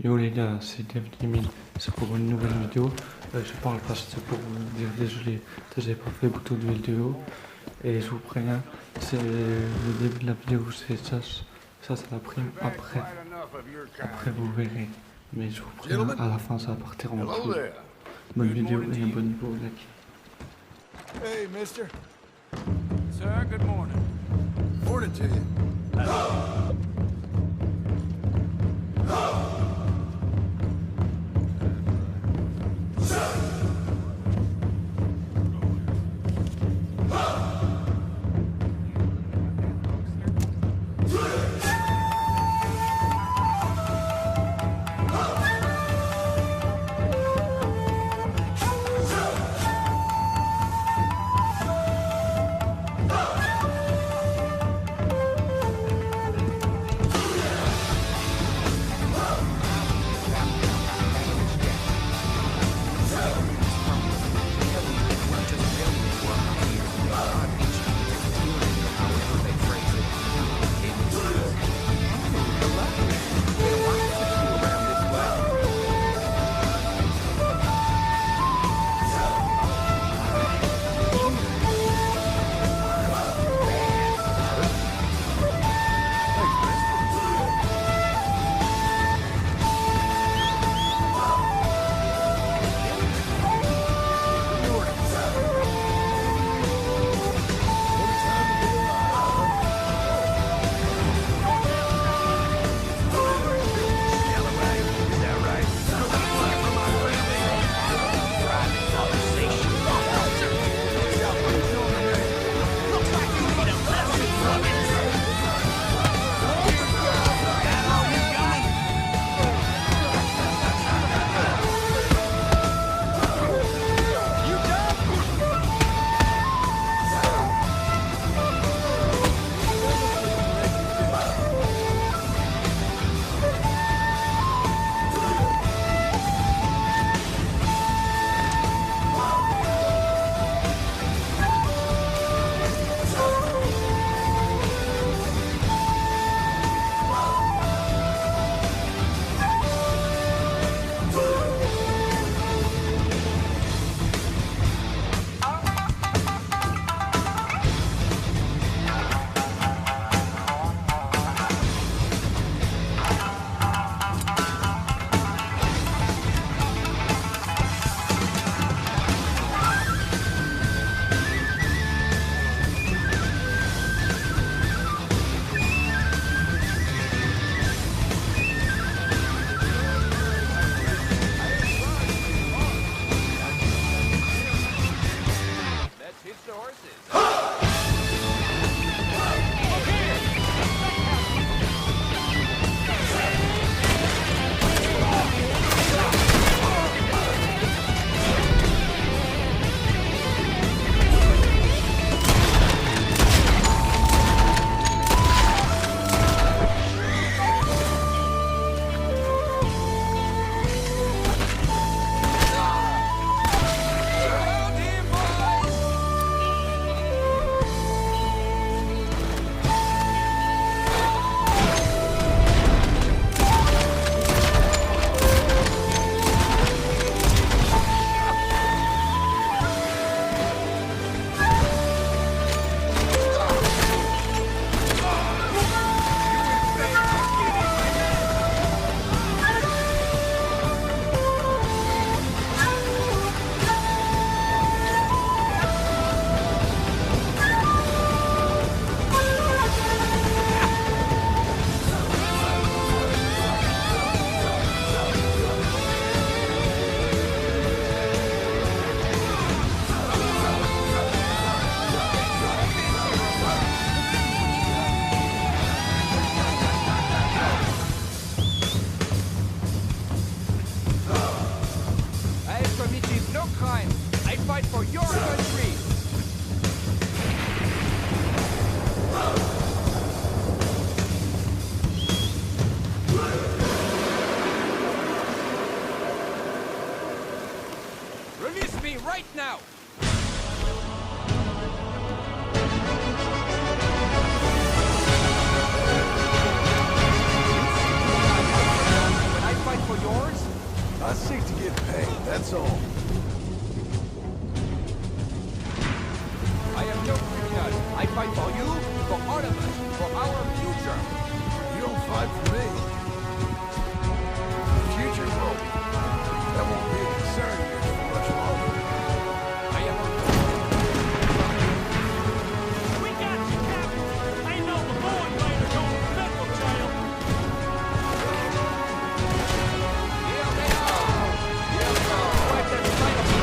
Yo les gars, c'est David, c'est pour une nouvelle vidéo. Je parle parce que pour vous dire désolé que j'ai pas fait beaucoup de vidéos. Et je vous préviens, c'est le début de la vidéo, c'est ça, ça c'est la prime. Après vous verrez. Mais je vous préviens, à la fin ça va partir en Hello couille. there. Bonne Good vidéo morning et to un you. bon niveau mec. Hey, mister. Sir, good morning. Morning to you. Let's hitch the horses. I have committed no crime. I fight for your country. Release me right now. When I fight for That's all. I am no criminal. I fight for you, for all of us, for our future. You don't fight for me. Future hope. That won't be a concern of yours for much longer. I am a... We got you, Captain. Ain't no Lemoyne later going to federal jail. Here they are! Here we are! Wipe that sight of you!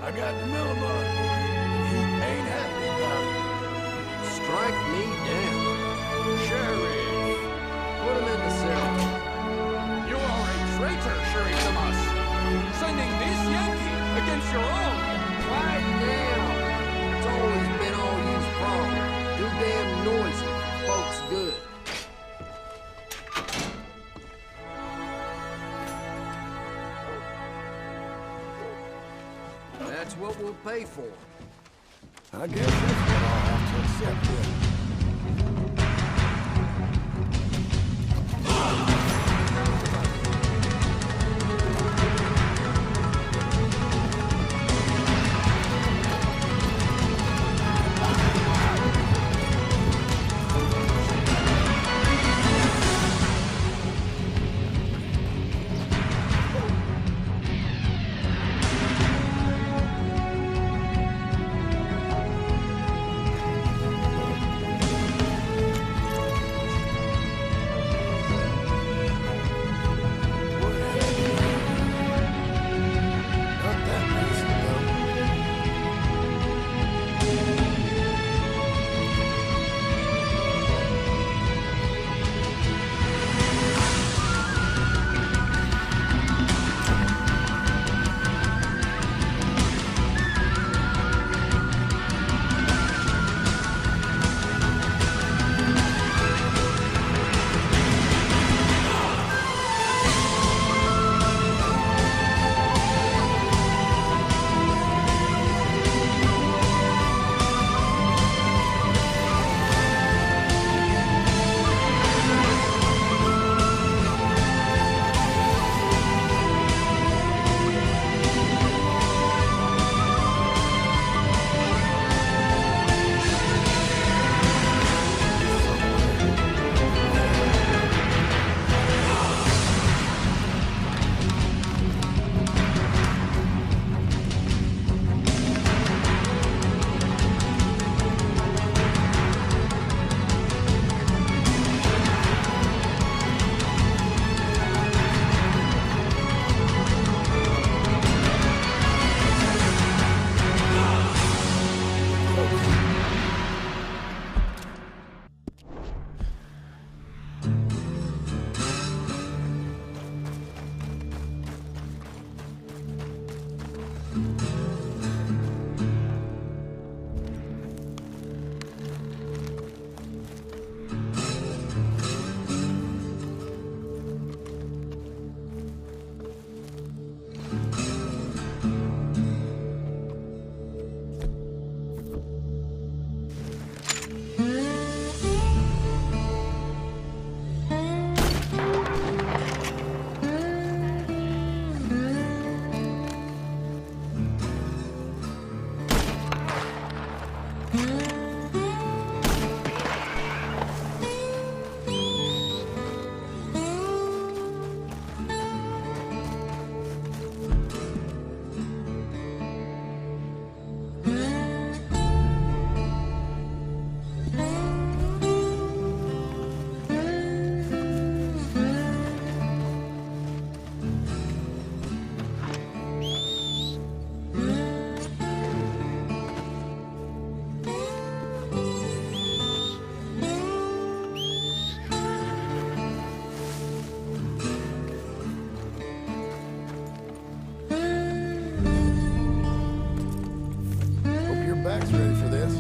I got the Millimon, and he ain't happy about it. Strike me down. Sheriff! Put him in the cell. You are a traitor, Sheriff Thomas! Sending this Yankee against your own! Quiet down. It's always been all you's problem. Too damn noisy. Folks good. That's what we'll pay for. I guess that's what I'll have to accept then. Hope your back's ready for this.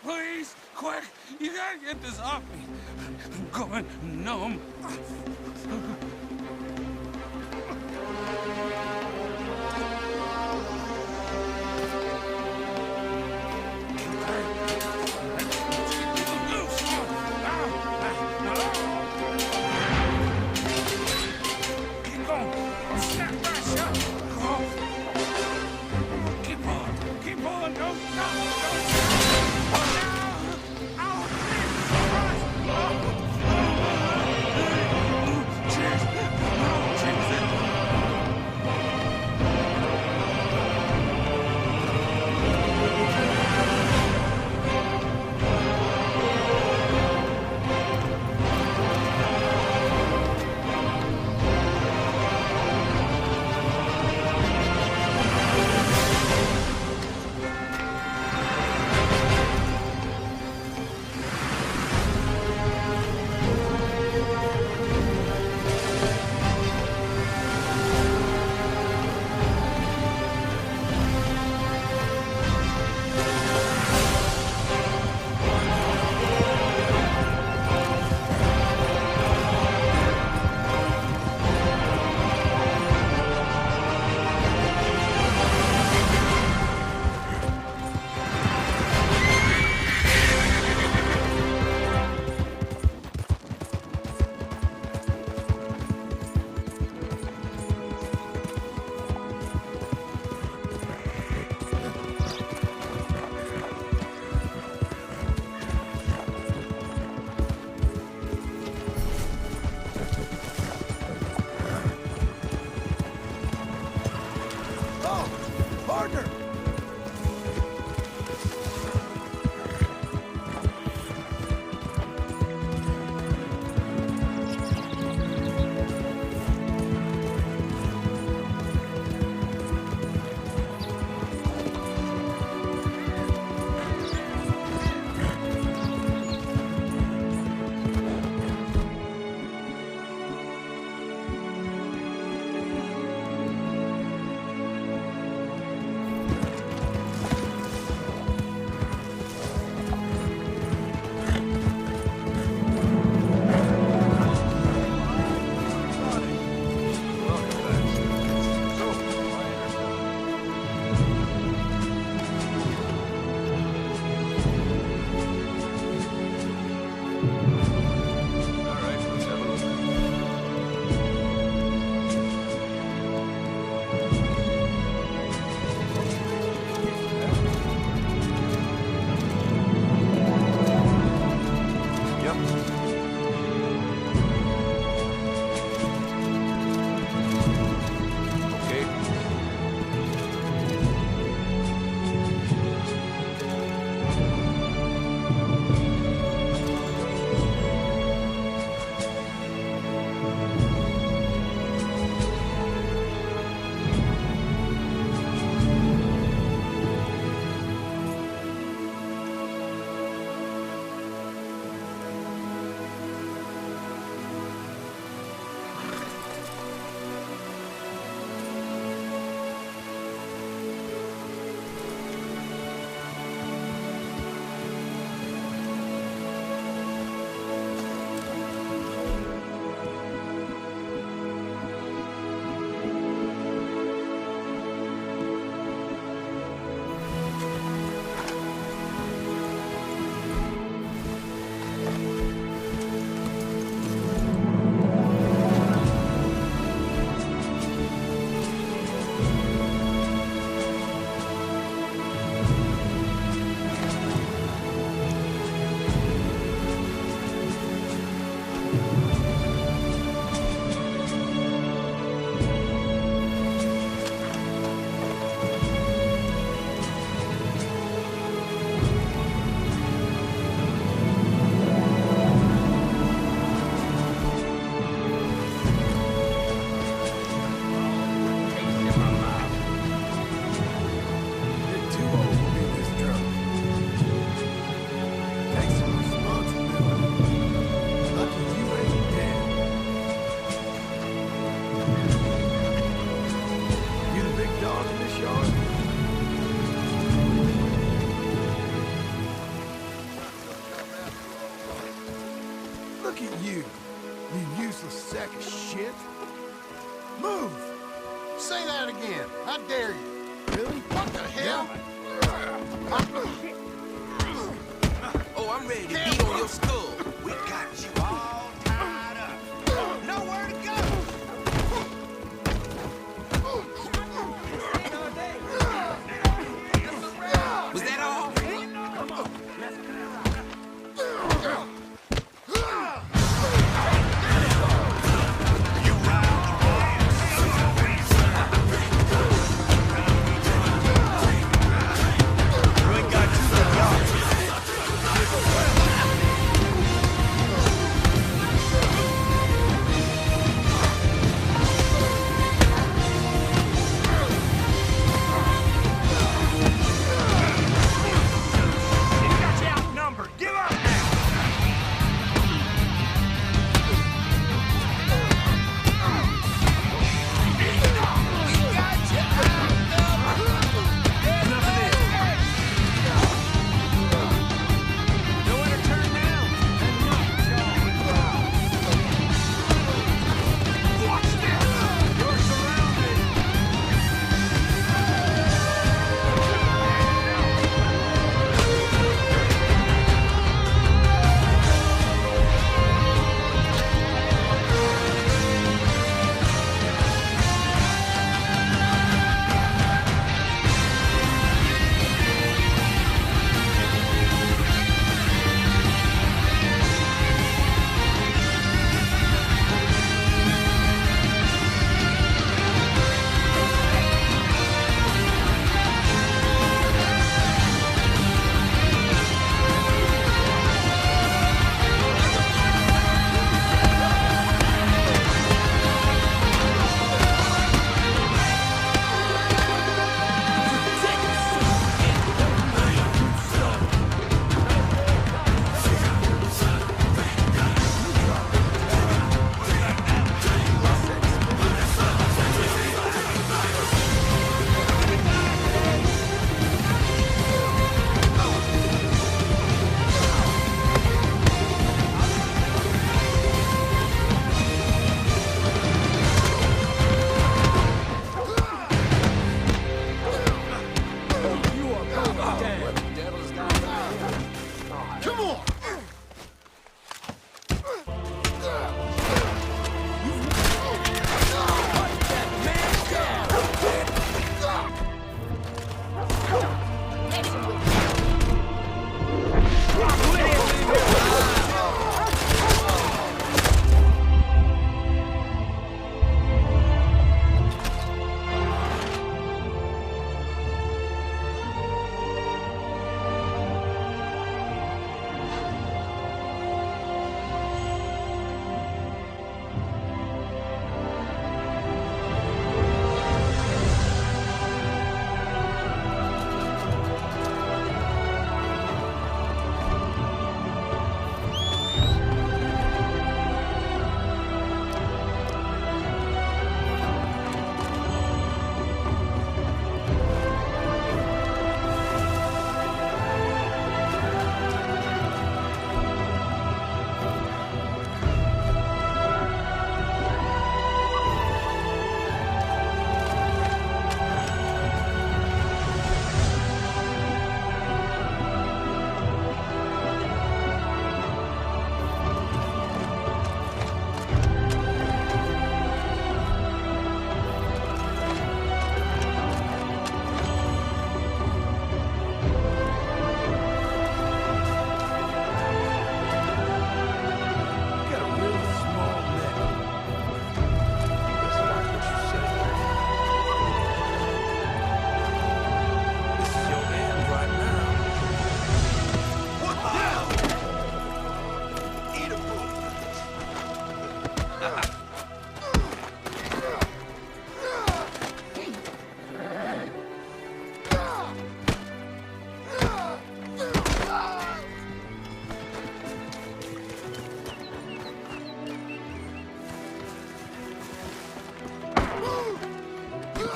Please, quick! You gotta get this off me. I'm going numb. Keep going. Snap right shut. Keep on. Keep on. Don't stop. Don't stop. quicker! Look at you, you useless sack of shit. Move! Say that again. I dare you. Really? What the hell? Oh, I'm ready to beat on your skull. We got you all tied up. Nowhere to go. Was that all?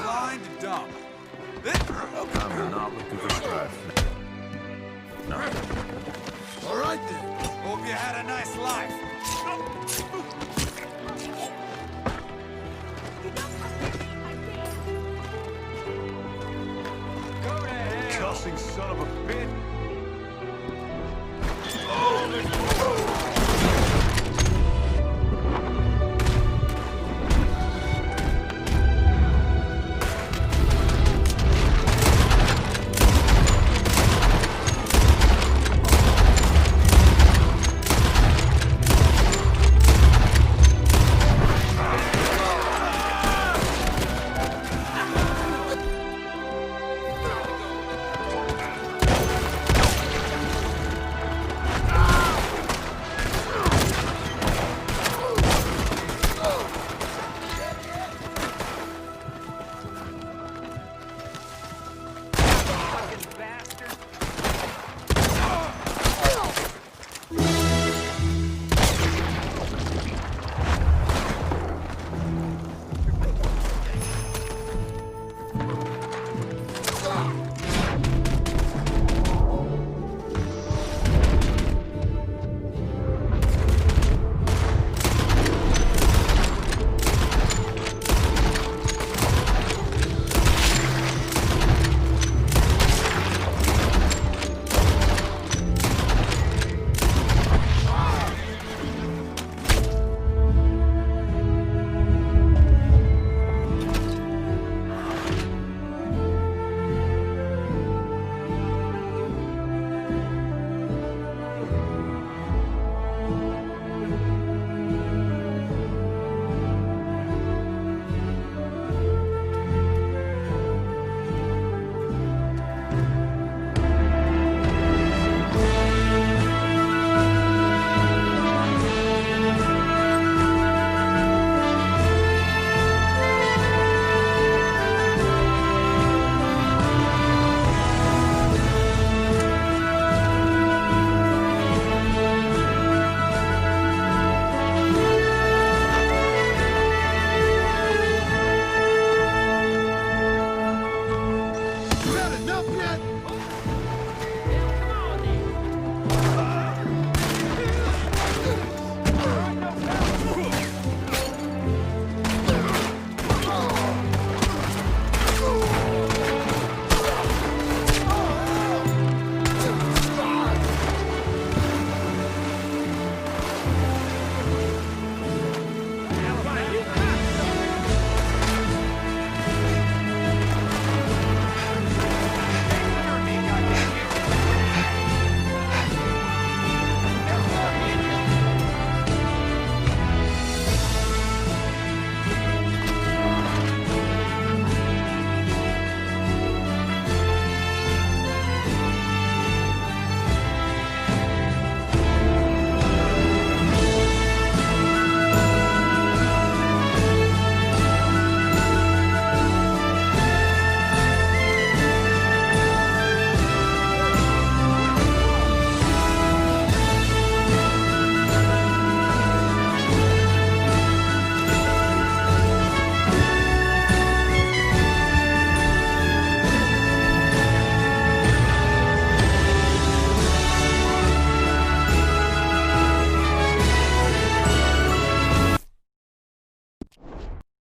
blind and dumb. I'm not looking for strife. No. All right then. Hope you had a nice life. Go to hell! Cussing son of a bitch.